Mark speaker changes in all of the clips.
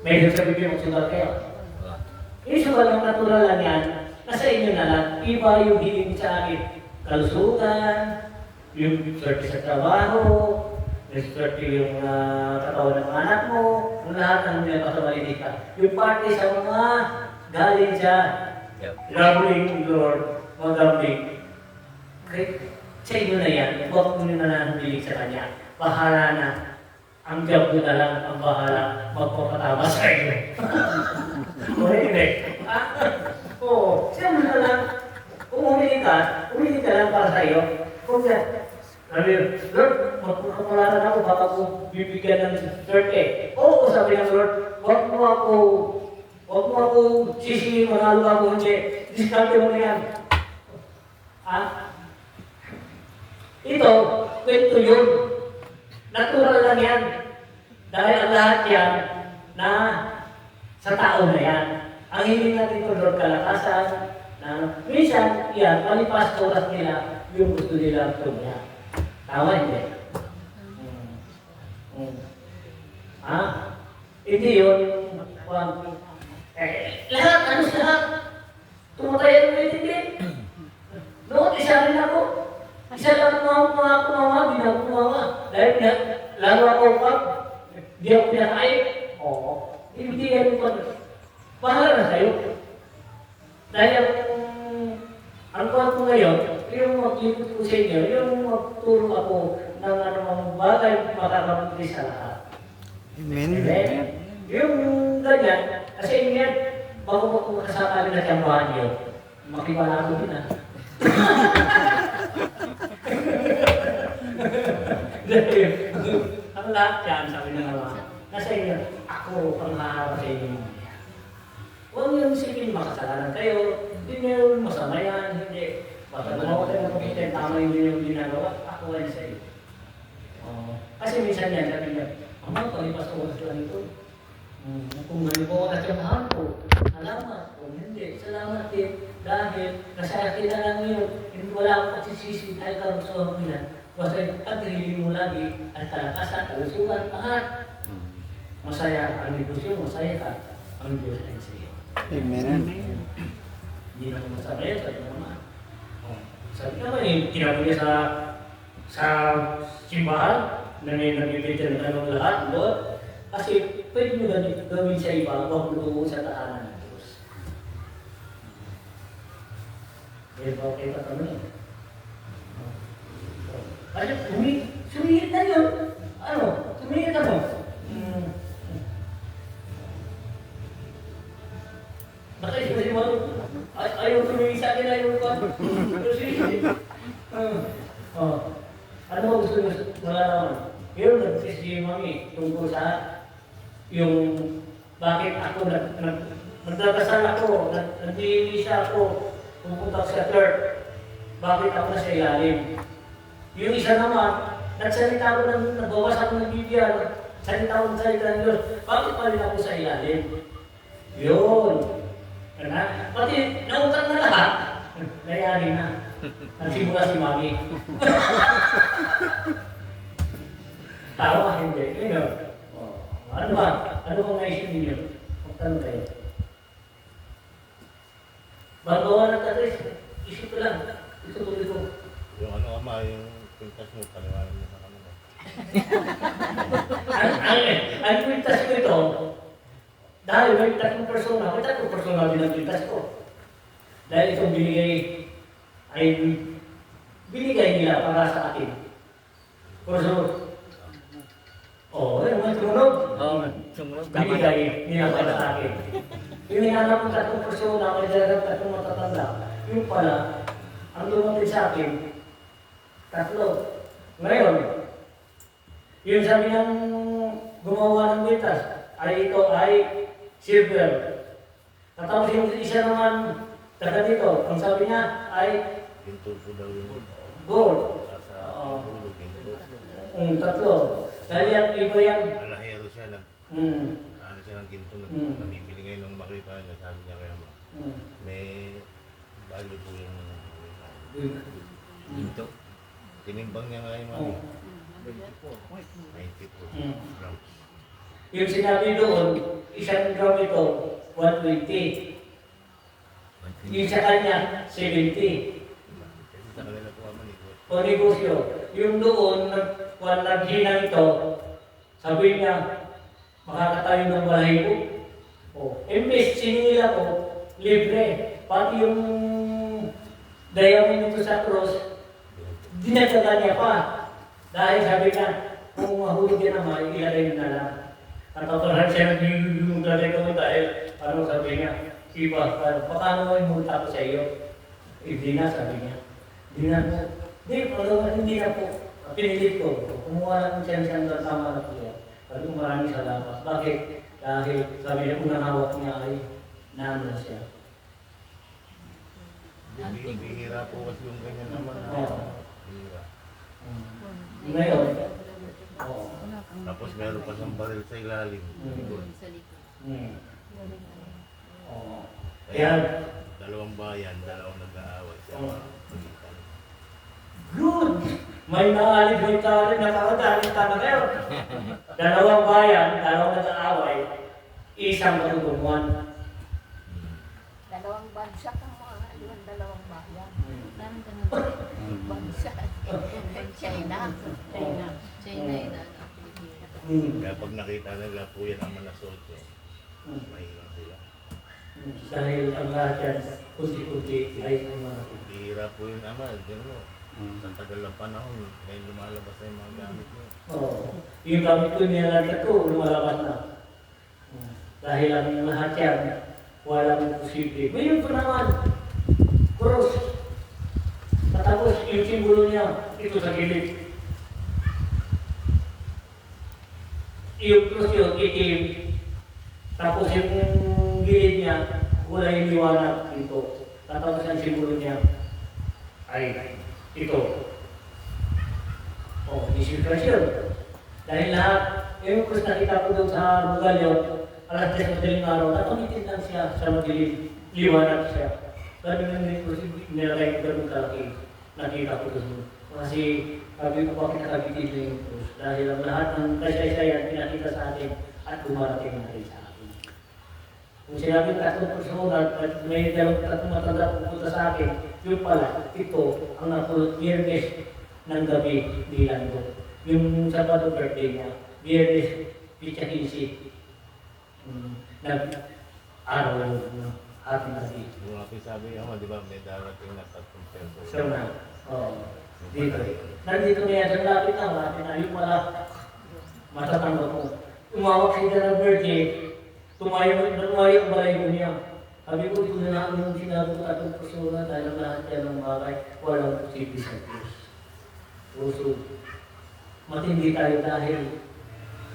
Speaker 1: Medyo sa bibig magsugal kayo. Yung sugal ang natural lang yan, nasa inyo na lang, iba yung hiling sa akin. Kalusugan, yung swerte sa trabaho, yung swerte yung katawan ng anak mo, yung lahat ng mga kasabalitin ka. Yung parte sa mga galing sa gambling, Lord, mga gambling. Okay? Sa inyo na yan, huwag mo na nananabilig sa Kanya. Bahala na. Ang job mo na lang ang bahala magpapatama sa inyo. O hindi? Oo. Siya mo na lang. Kung humili ka lang para sa iyo. Kung yan, Lord, magpapalaran ako, baka ko bibigyan ng swerte. Oo, sabi ng Lord, huwag mo ako sisihin, manalo ako, hindi. Diskarte mo na yan. Ito, kwento yun. Natural lang yan. Dahil ang lahat yan na sa tao na yan. Ang hindi natin ito, Lord, kalakasan, na minsan, yan, malipas sa oras nila, yung gusto nila tumya. Tama, hindi? Hindi yun. Lahat, ano sa lahat? Tumatayan mo hindi. Noon, isa rin ako. Isa lang mga kumawa, di na ako kumawa. Dahil lalo ako pa, di ako pinakain. Oo. Hindi yan yung bahala na sa'yo. Dahil ang kuwan ko ngayon, yung mag-ikot ko sa inyo, yung magturo ako ng anumang bagay makakapunti sa lahat.
Speaker 2: Amen.
Speaker 1: Amen. Yung ganyan, kasi yan, bago ko makasakali na siyang bahan yun, makibala ko din Dahil, ang lahat yan, sabi na naman, nasa inyo, ako ang haharap sa inyo. Huwag yung isipin makasalanan kayo, hindi nyo masama yan, hindi. Basta gumawa kayo ng kapitid, tama yung ginagawa, ako ay sa iyo. Kasi minsan yan, sabi niya, Ama, palipas ko oras lang ito. Kung halimbawa na siyang mahal ko, salamat. Kung hindi, salamat din. Dahil nasayaki na lang yun, hindi wala akong pagsisisi dahil karoon sa mga basta pag-rili mo lagi, ang talakasan, kalusugan, lahat. Masaya ang negosyo, masaya ka. Ang Diyos ay sa iyo.
Speaker 2: Amen.
Speaker 1: Hindi naman masama yan, sabi naman. Sabi naman tinapo niya sa simbahan, nagbibigyan ng anong lahat, Lord. Kasi pwede mo gawin sa iba, huwag mo sa tahanan ng Diyos. Kaya ba kayo katanong? Kasi sumihit na yun. Sumihit na mo. Baka isipin mo, ayaw tumingin sa akin, ayaw ko. Pero sumihit. Ano mo gusto mo malalaman? Yun, nag-test si Mami tungkol sa yung bakit ako nagdadasal ako, nag-iisa ako, pupunta sa church, bakit ako nasa ilalim? Yung isa naman, nagsalita ako nagbawas ako ng Biblia, salita ako ng salita ng Diyos, bakit pa rin ako sa ilalim? Yun. Pati nautang na lahat, nayari na. Nagsimula si Mami. Tawa, hindi. Ano ba? Ano kung naisip ninyo? Magtanong kayo. Bagawa ng tatris, isip ko lang. Itutuloy ko.
Speaker 3: Yung Ama, yung pintas mo, paliwanag mo sa kanila.
Speaker 1: Ang pintas ko ito, dahil may tatlong persona din ang pintas ko. Dahil itong binigay nila para sa atin. Porso. Yung mga tumunog. Binigay nila para sa akin. Yung hinanap ng tatlong persona, may dalagang tatlong matatanda, yung pala, ang dumating sa akin, tatlo. Ngayon, yung sabi ng gumawa ng bitas, ito ay silver. Tapos yung isa naman, taga dito, ang sabi niya ay
Speaker 3: Ginto po daw yung
Speaker 1: gold.
Speaker 3: sa ulo, ginto.
Speaker 1: Tatlo. Dahil yan, iba yan.
Speaker 3: Alahero siya, ano siya ng ginto, namimili ngayon ng makita niya, sabi niya kaya may value po yung ginto. Tinimbang niya nga yung 90 po grams.
Speaker 1: Yung sinabi doon, isang drum ito, 120. Yung sa kanya, 70.
Speaker 3: Kasi sa kanila po naman ito.
Speaker 1: O negosyo. Yung doon, naghinang ito, sabi niya, makakatayo ng bahay ko. O, imbes, siningila ko, libre. Pati yung diamond nito sa cross, dinagdagan niya pa. Dahil sabi niya, kung mahulog yan naman, ilagay na lang. Natapalahan siya nag-ilagay ko dahil, ano sabi niya, iba, paano mo imulta ko sa iyo? Hindi na, sabi niya. Hindi na po. Hindi na po. Pinilit ko. Kumuha lang siya ng tama na po yan. Sabi ko maraming salamat. Bakit? Dahil sabi niya, unang hawak niya ay naman siya.
Speaker 3: Bihira po kasi yung ganyan naman. Bihira.
Speaker 1: Ngayon, oo.
Speaker 3: Tapos meron pa siyang baril sa ilalim.
Speaker 1: Oo.
Speaker 3: Kaya dalawang bayan, dalawang nag-aaway sa mga pagitan.
Speaker 1: Good! May naalig may tali, nakakadaling tama ngayon. Dalawang bayan, dalawang nag-aaway, isang matutumuan.
Speaker 4: Dalawang bagsak ang mga yung dalawang bayan. Bagsak. China. China yun ang Pilipinas.
Speaker 3: Kaya pag nakita nila po yan ang manasotso, mahirap sila.
Speaker 1: Dahil ang lahat yan, kunti-kunti ay mga
Speaker 3: Bihira po yung ama, gano'n. Sa tagal ng panahon, ngayon lumalabas na yung mga gamit niya.
Speaker 1: Oo. Yung gamit ko nilalagay ko, lumalabas na. Dahil ang lahat yan, walang posible. Ngayon ko naman, cross. Tapos yung simbolo niya, ito sa gilid. Yung cross yun, itim. Tapos yung gilid niya, wala yung liwanag dito. Tapos ang simbolo niya ay ito. Oh, disiplasyon. Dahil lahat, yung cross nakita ko doon sa Bugalyo, alas 10 madaling araw, natumitin lang siya sa madilim. Liwanag siya. Sabi nga nito, nilagay ko ganun kalaki. Nakita ko doon. Kasi sabi ko bakit nakabitin na yung cross. Dahil ang lahat ng kasaysayan pinakita sa atin at dumarating na rin sa atin. Kung sinabi ng tatlong persona at may tatlong matanda pupunta sa akin, yun pala, ito ang napulot Biyernes ng gabi ni Lando. Yung Sabado birthday niya, Biyernes, Pitsa 15. Nag-araw ng ating gabi.
Speaker 3: Yung aking sabi niya, di ba, may darating na 3 peso.
Speaker 1: So na, dito. Nandito na yan sa lapit na, lapit na yung pala matatanggap mo. Umawak siya ng birthday, tumayo ang balay ko niya. Sabi ko, ito na namin yung sinabi ko atong persona dahil ang lahat yan ng bagay, walang posible sa Diyos. So, matindi tayo dahil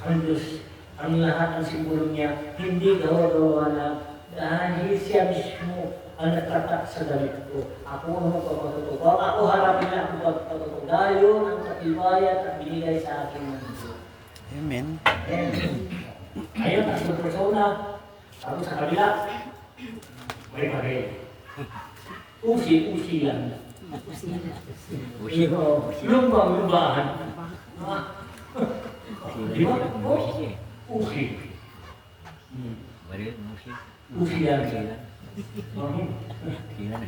Speaker 1: ang Diyos, ang lahat ng simbolo niya, hindi gawa-gawa na dahil siya mismo ang nagtatak sa damit ko. Ako ang magpapatuto. Ako harapin na ako magpapatuto. Dahil yun ang katibayan at binigay sa akin ng Diyos.
Speaker 2: Amen.
Speaker 1: Ayun, ang persona, tapos sa kabila, may baril. Usi lang. Lumbang-lumbahan. Di ba? Usi. Usi lang.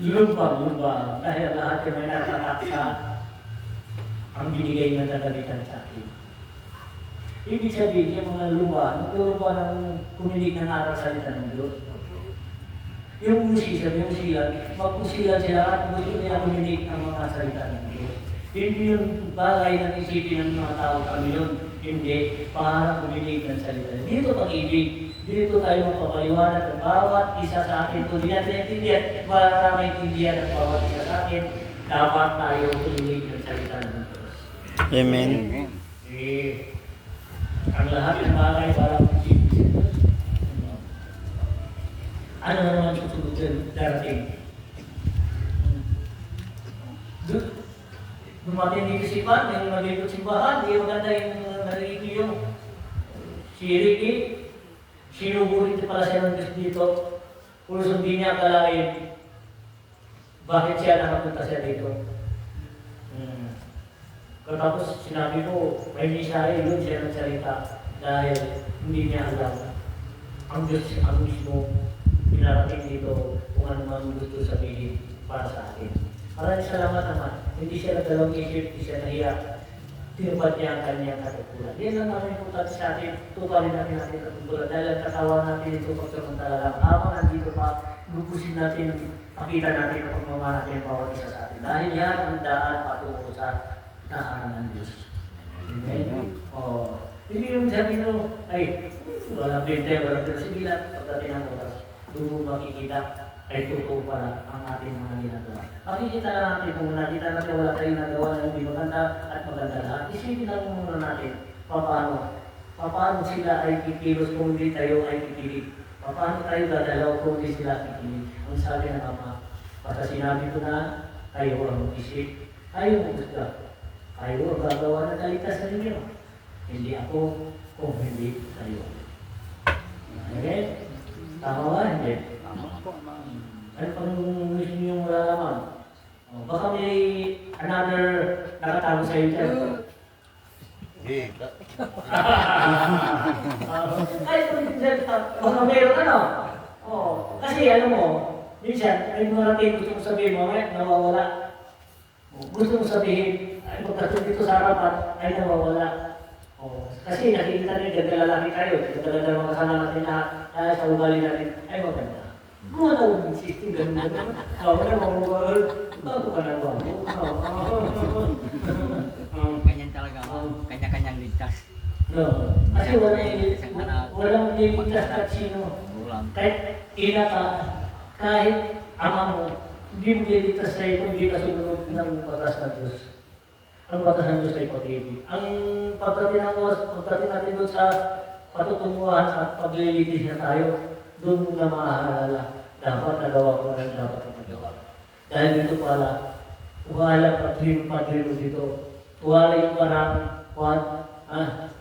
Speaker 1: Lumbang-lumbahan. Dahil lahat yung may natatak sa ang binigay na nagalitan sa akin. Ibig sabihin, yung mga lumba, lumba ng kumilig ng aral salita ng Diyos. Yung musisa, yung silang, magpusilan sila at gusto nila kumilig ang mga salita ng Diyos. Hindi yung bagay na isipin ng mga tao kami yun. Hindi, para kumilig ng salita. Dito pag-ibig, dito tayo magpapaliwanag ng bawat isa sa akin. Kung di natin intindihan, maraming intindihan ng bawat isa sa akin, dapat tayo kumilig ng salita ng Diyos.
Speaker 2: Amen.
Speaker 1: Ang lahat ng bagay parang isip-isip. Ano naman susunod darating? Dumating dito si Pan, yung nag-ikot simbahan, di maganda yung narinig yung si Ricky. Sinubulit pala siya ng Diyos dito. Kung hindi niya akalain, bakit siya nakapunta siya dito? Tapos sinabi ko, may misaya yun siya ng salita dahil hindi niya alam ang Diyos ang mismo pinarating dito kung ano man gusto sabihin para sa atin. Maraming salamat naman. Hindi siya nagdalawang isip, hindi siya nahiya. Tinupad niya ang kanyang katutulan. Yan ang namin importante sa atin. Tuparin natin natin katutulan. Dahil ang katawan natin ito pagsamantala lang. Habang nandito pa, lupusin natin, pakita natin ang pagmamahal natin bawat isa sa atin. Dahil yan ang daan patungo sa tahanan ng Diyos. Amen? Hindi yung sabi nyo, ay, walang binte, walang binte. Sige lang, pagdating ng oras, doon mo makikita ay totoo pala ang ating mga ginagawa. Makikita na natin kung nakita natin wala tayong nagawa na hindi maganda at maganda lahat. Isipin lang muna natin paano sila ay kikilos kung hindi tayo ay kikilig. Paano tayo gagalaw kung hindi sila kikilig. Ang sabi ng Ama, basta sinabi ko na kayo ang isip, kayo ang gusto. Kayo ang gagawa ng kaligtasan ninyo. Hindi ako kung hindi kayo. Okay? Tama ba? Hindi. Ano pang gusto nyo malalaman? Baka may another nakatago sa iyo dyan.
Speaker 3: Eh,
Speaker 1: Ay, baka meron ano? Kasi alam mo, minsan, ay marating gusto mo sabihin mo, nawawala. Gusto mo sabihin, ay pagdating dito sa harapan, ay nawawala. Kasi nakikita rin, ganda-lalaki kayo, ganda-ganda mga kasama natin na sa ugali natin, ay maganda. Mga nawawala, system, ganda-ganda. Wala mawawala, bago ka na bago.
Speaker 5: Ganyan talaga, kanya-kanyang ligtas.
Speaker 1: No. Kasi walang liligtas kahit sino. Kahit ina ka, kahit ama mo, hindi mo liligtas sa iyo kung hindi ka sumunod ng batas ng Diyos. Ang batas ng Diyos ay pag-ibig. Ang pagdating natin doon sa patutunguhan at paglilitis na tayo, doon mo na maaalala, dapat nagawa ko na dapat nagawa. Dahil dito pala, wala padrino dito. Wala yung parang,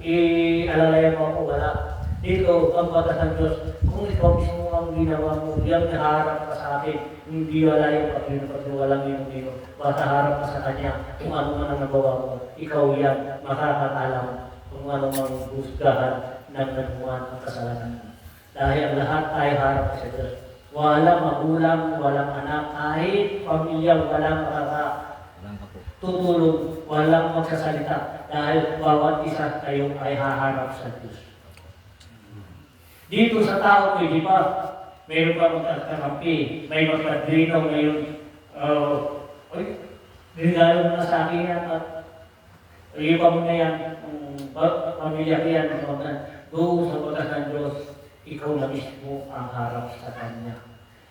Speaker 1: ialalayan mo ako, wala. Dito, ang batas ng Diyos, kung ikaw mismo ang ginawa mo, yung naharap ka sa akin, hindi wala yung padrino, walang yung dito. Basta harap ka sa Kanya, kung ano man ang nagawa mo, ikaw yan, makakaalam kung ano mang husgahan ng nagmuhan ang kasalanan mo. Dahil ang lahat ay harap sa Diyos. Walang magulang, walang anak, kahit pamilya, walang tutulong, walang magsasalita dahil bawat isa kayo ay haharap sa Diyos. Dito sa tao, pwede pa, mayroon pa magkakampi, may magpadrino, mayroon, regalo mo na sa akin yan, at iba mo na yan, pamilya ko yan, doon sa batas ng Diyos, ikaw na mismo ang harap sa Kanya.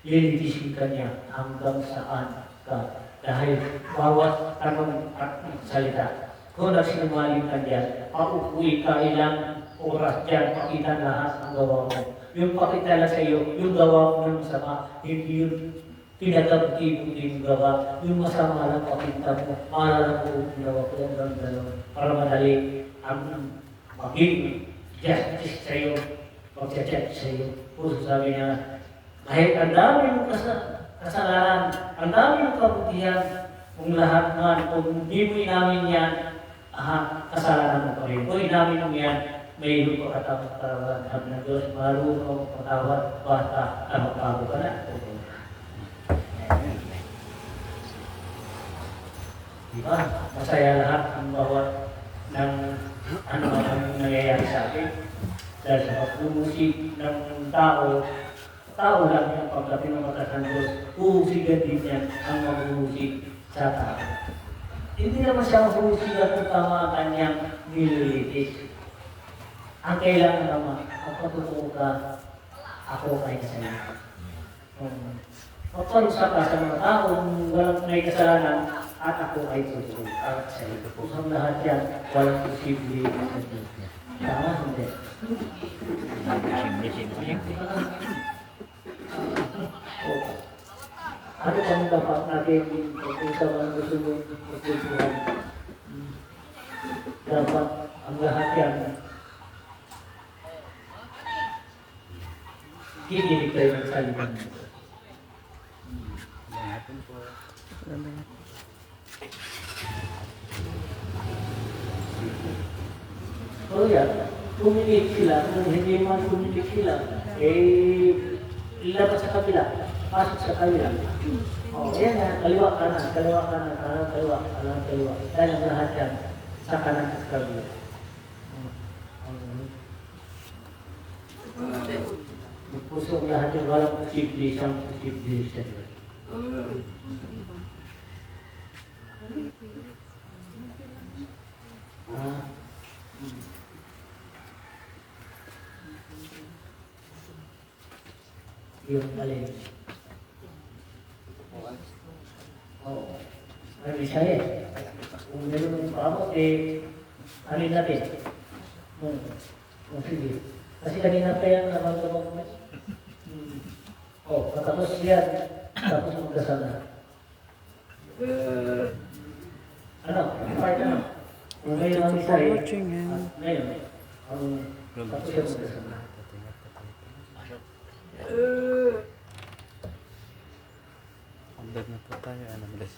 Speaker 1: Lilitisin ka niya hanggang saan ka. Dahil bawat tanong at salita, kung nagsinungaling ka diyan, paupuwi ka ilang oras diyan, pakita lahat ang gawa mo. Yung pakita lang sa iyo, yung gawa mo ng masama, hindi yung pinagabti-buti yung gawa, yung masama lang pakita mo, maalala ko yung gawa ko hanggang dalawa, para madali ang maging justice sa iyo, mag-check sa iyo. Puso sabi niya, kahit ang dami mong kasalanan, ang dami ng kabutihan, kung lahat nga, kung hindi mo inamin yan, kasalanan mo pa rin. Kung inamin mo yan, may ilo pa katawag ng Diyos, marunong patawad, basta magbago ka na. Diba? Masaya lahat ang bawat ng ano ang nangyayari sa atin. Dahil sa pagpumusik ng tao lang yung pagdating ng batas ng Diyos, uhusigan din yan ang maghuhusig sa tao. Hindi naman siya maghuhusigan kung tama ang kanyang nililitis. Ang kailangan naman, ang patutuo ka, ako ay kasalanan. Magparusa ka sa mga taong walang may kasalanan at ako ay tutuo at sa iyo. Ang lahat yan, walang posible sa Diyos. Tama, hindi. Ano kami dapat natin kung sa mga gusto mo magpusuhan? Dapat ang lahat yan kikinig tayo ng salita nito. Oh, yeah. communicate sila, kung hindi man communicate sila, eh, ilabas sa kabila, pasok sa kabila. O, yan na, kaliwa kanan, kaliwa kanan, kanan kaliwa, kanan kaliwa. Dahil ang lahat yan, sa kanan at kabila. Puso ang lahat yung walang posible siyang posible siya. Ah. Yung alin. Oo. Ano isa eh. Kung meron ng paabot eh, alin natin. Sige. Kasi kanina pa yan naman mo. Tapos yan. Tapos magdasal na. Ano? Part ano? Kung ngayon ang isa eh. Ngayon. Tapos yan magdasal na.
Speaker 2: Upload na po tayo. Ano, bless.